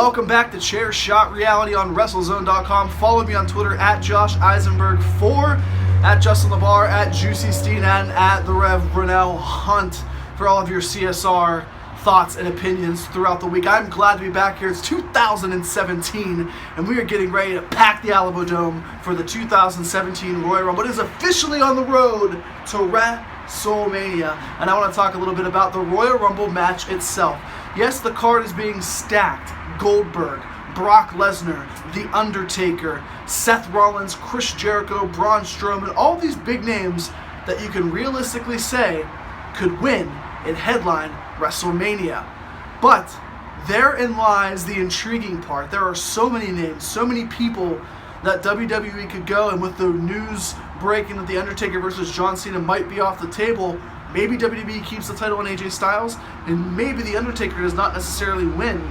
Welcome back to Chair Shot Reality on WrestleZone.com. Follow me on Twitter at Josh Eisenberg4, at Justin LeBar, at Juicy Steen, and at the Rev Brunel Hunt for all of your CSR thoughts and opinions throughout the week. I'm glad to be back here. It's 2017, and we are getting ready to pack the Alamo Dome for the 2017 Royal Rumble. It is officially on the road to WrestleMania, and I want to talk a little bit about the Royal Rumble match itself. Yes, the card is being stacked. Goldberg, Brock Lesnar, The Undertaker, Seth Rollins, Chris Jericho, Braun Strowman, all these big names that you can realistically say could win and headline WrestleMania. But therein lies the intriguing part. There are so many names, so many people that WWE could go, and with the news breaking that The Undertaker versus John Cena might be off the table, maybe WWE keeps the title on AJ Styles, and maybe The Undertaker does not necessarily win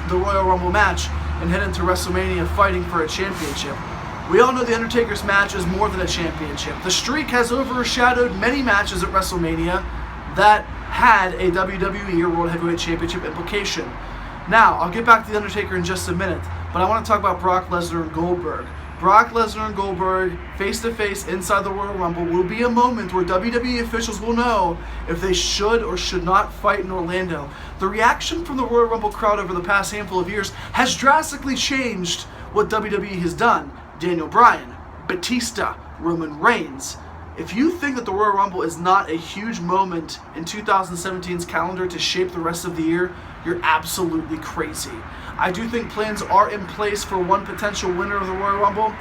the Royal Rumble match and head into WrestleMania fighting for a championship. We all know The Undertaker's match is more than a championship. The streak has overshadowed many matches at WrestleMania that had a WWE or World Heavyweight Championship implication. Now, I'll get back to The Undertaker in just a minute, but I want to talk about Brock Lesnar and Goldberg. Brock Lesnar and Goldberg, face-to-face inside the Royal Rumble, will be a moment where WWE officials will know if they should or should not fight in Orlando. The reaction from the Royal Rumble crowd over the past handful of years has drastically changed what WWE has done. Daniel Bryan, Batista, Roman Reigns. If you think that the Royal Rumble is not a huge moment in 2017's calendar to shape the rest of the year, you're absolutely crazy. I do think plans are in place for one potential winner of the Royal Rumble,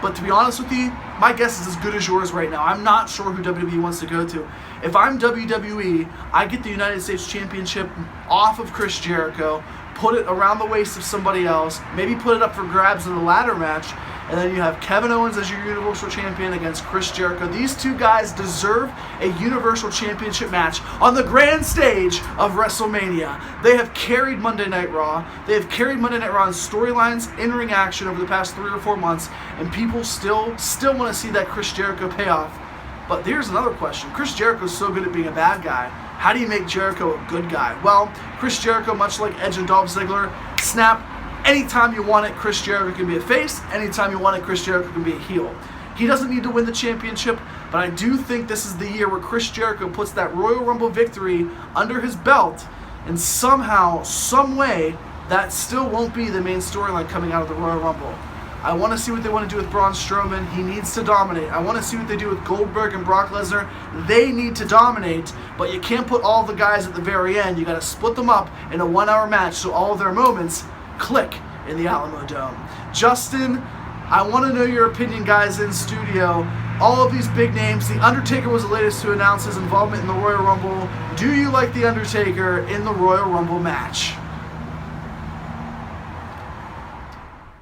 but to be honest with you, my guess is as good as yours right now. I'm not sure who WWE wants to go to. If I'm WWE, I get the United States Championship off of Chris Jericho, put it around the waist of somebody else, maybe put it up for grabs in the ladder match, and then you have Kevin Owens as your Universal Champion against Chris Jericho. These two guys deserve a Universal Championship match on the grand stage of WrestleMania. They have carried Monday Night Raw. They have carried Monday Night Raw in storylines, in-ring action over the past 3 or 4 months, and people still want to see that Chris Jericho payoff. But here's another question. Chris Jericho's so good at being a bad guy. How do you make Jericho a good guy? Well, Chris Jericho, much like Edge and Dolph Ziggler, snap. Anytime you want it, Chris Jericho can be a face. Anytime you want it, Chris Jericho can be a heel. He doesn't need to win the championship, but I do think this is the year where Chris Jericho puts that Royal Rumble victory under his belt, and somehow, some way, that still won't be the main storyline coming out of the Royal Rumble. I want to see what they want to do with Braun Strowman. He needs to dominate. I want to see what they do with Goldberg and Brock Lesnar. They need to dominate, but you can't put all the guys at the very end. You got to split them up in a 1-hour match so all of their moments click in the Alamo Dome. Justin, I want to know your opinion, guys, in studio. All of these big names. The Undertaker was the latest to announce his involvement in the Royal Rumble. Do you like The Undertaker in the Royal Rumble match?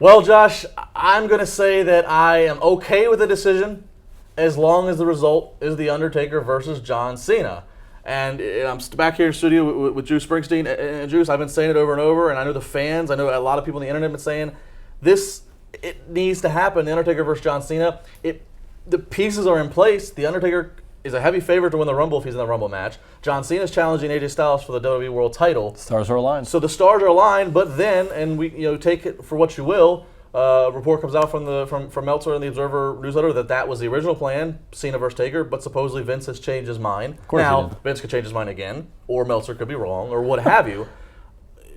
Well, Josh, I'm going to say that I am okay with the decision as long as the result is The Undertaker versus John Cena. And I'm back here in the studio with Juice Springsteen. And Juice, I've been saying it over and over, and I know the fans, I know a lot of people on the internet have been saying, it needs to happen, The Undertaker versus John Cena. The pieces are in place. The Undertaker is a heavy favorite to win the Rumble if he's in the Rumble match. John Cena is challenging AJ Styles for the WWE World title. Stars are aligned. So the stars are aligned, but then, and we take it for what you will, a report comes out from Meltzer and the Observer newsletter that was the original plan, Cena versus Taker, but supposedly Vince has changed his mind. Now, Vince could change his mind again, or Meltzer could be wrong, or what have you.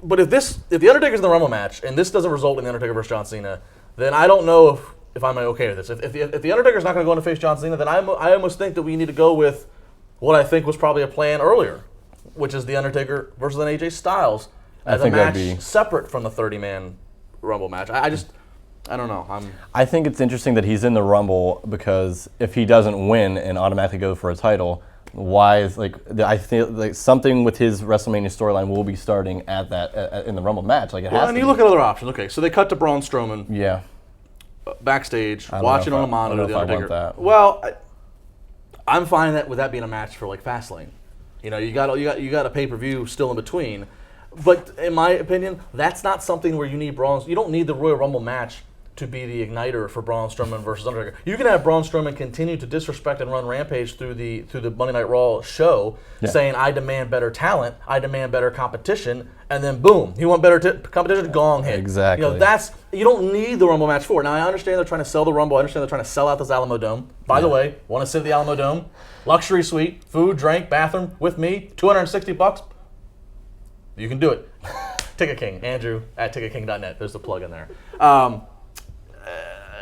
But if The Undertaker's in the Rumble match, and this doesn't result in The Undertaker versus John Cena, then I don't know if I'm okay with this. If The Undertaker's not going to go in to face John Cena, then I almost think that we need to go with what I think was probably a plan earlier, which is The Undertaker versus an AJ Styles as a match separate from the 30-man Rumble match. I don't know. I think it's interesting that he's in the Rumble because if he doesn't win and automatically go for a title, why is I feel like something with his WrestleMania storyline will be starting at that in the Rumble match. Like it has. And you look at other options. Okay, so they cut to Braun Strowman. Yeah. Backstage, watching on a monitor. The Undertaker. I want that. Well, I'm fine with that being a match for Fastlane. You got a pay-per-view still in between. But in my opinion, that's not something where you need Braun. You don't need the Royal Rumble match to be the igniter for Braun Strowman versus Undertaker. You can have Braun Strowman continue to disrespect and run Rampage through the Monday Night Raw show, saying, I demand better talent, I demand better competition, and then boom, you want better competition, gong hit. Exactly. You know, you don't need the Rumble match for it. Now, I understand they're trying to sell the Rumble. I understand they're trying to sell out this Alamo Dome. By the way, want to sit at the Alamo Dome? Luxury suite, food, drink, bathroom with me, $260. You can do it. Ticket King, Andrew at ticketking.net. There's the plug in there.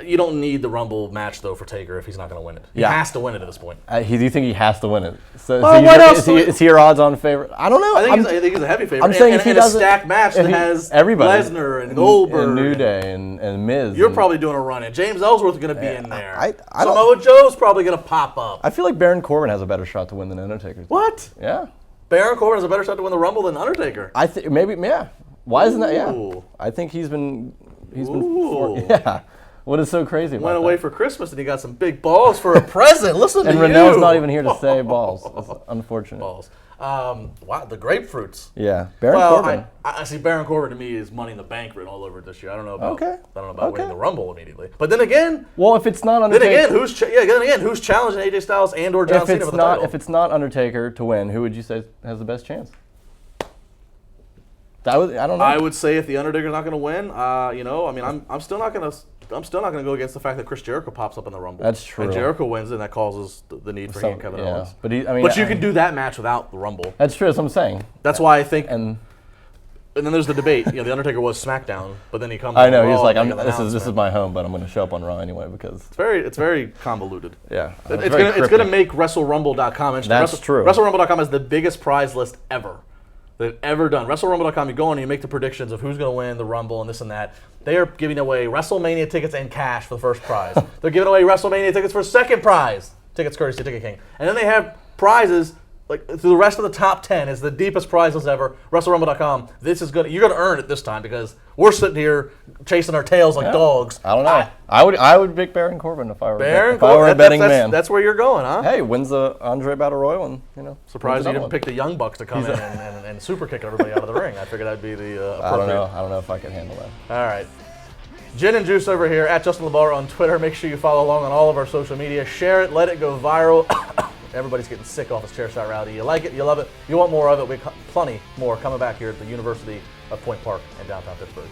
You don't need the Rumble match, though, for Taker if he's not going to win it. He has to win it at this point. Do you think he has to win it? So, what else? Is he your odds-on favorite? I don't know. I think he's a heavy favorite. I'm saying if he a doesn't, stacked match that has everybody, Lesnar and Goldberg and New Day and Miz. You're probably doing a run in. James Ellsworth's going to be in there. I Samoa Joe's probably going to pop up. I feel like Baron Corbin has a better shot to win than Undertaker. What? Yeah. Baron Corbin has a better shot to win the Rumble than Undertaker. I think maybe. Yeah. Why isn't that? Yeah. Ooh. I think he's been. Ooh. Yeah. What is so crazy about Went that? away for Christmas and he got some big balls for a present. Listen to and you. Renell's not even here to say balls. It's unfortunate. Balls. Wow, the grapefruits. Yeah, Baron Corbin. I see Baron Corbin to me is Money in the Bank written all over it this year. I don't know about Okay. winning the Rumble immediately. But then again, well, if it's not Undertaker, then again, who's challenging AJ Styles and or John Cena for the title? If it's not Undertaker to win, who would you say has the best chance? I don't know. I would say if the Undertaker's not going to win, I'm still not going to go against the fact that Chris Jericho pops up in the Rumble. That's true. And Jericho wins, and that causes the need for him and Kevin Owens. But you can do that match without the Rumble. That's true. That's what I'm saying. That's why I think. And then there's the debate. The Undertaker was SmackDown, but then he comes. I know. He's Raw like, and this is my home, but I'm going to show up on Raw anyway because it's very convoluted. Yeah, it's going to make WrestleRumble.com interesting. That's true. WrestleRumble.com has the biggest prize list ever they've ever done. WrestleRumble.com, you go on and you make the predictions of who's going to win the Rumble and this and that. They are giving away WrestleMania tickets and cash for the first prize. They're giving away WrestleMania tickets for second prize. Tickets courtesy Ticket King. And then they have prizes like through the rest of the top 10 is the deepest prizes ever. WrestleRumble.com. You're gonna earn it this time because we're sitting here chasing our tails like dogs. I don't know. I would pick Baron Corbin if I were a betting man. That's where you're going, huh? Hey, wins the Andre Battle Royal and surprised you didn't pick the Young Bucks to come in and super kick everybody out of the ring. I figured that'd be the appropriate. I don't know if I can handle that. All right. Gin and Juice over here at Justin LeBar on Twitter. Make sure you follow along on all of our social media. Share it. Let it go viral. Everybody's getting sick off this chair shot rowdy. You like it, you love it, you want more of it. We plenty more coming back here at the University of Point Park in downtown Pittsburgh.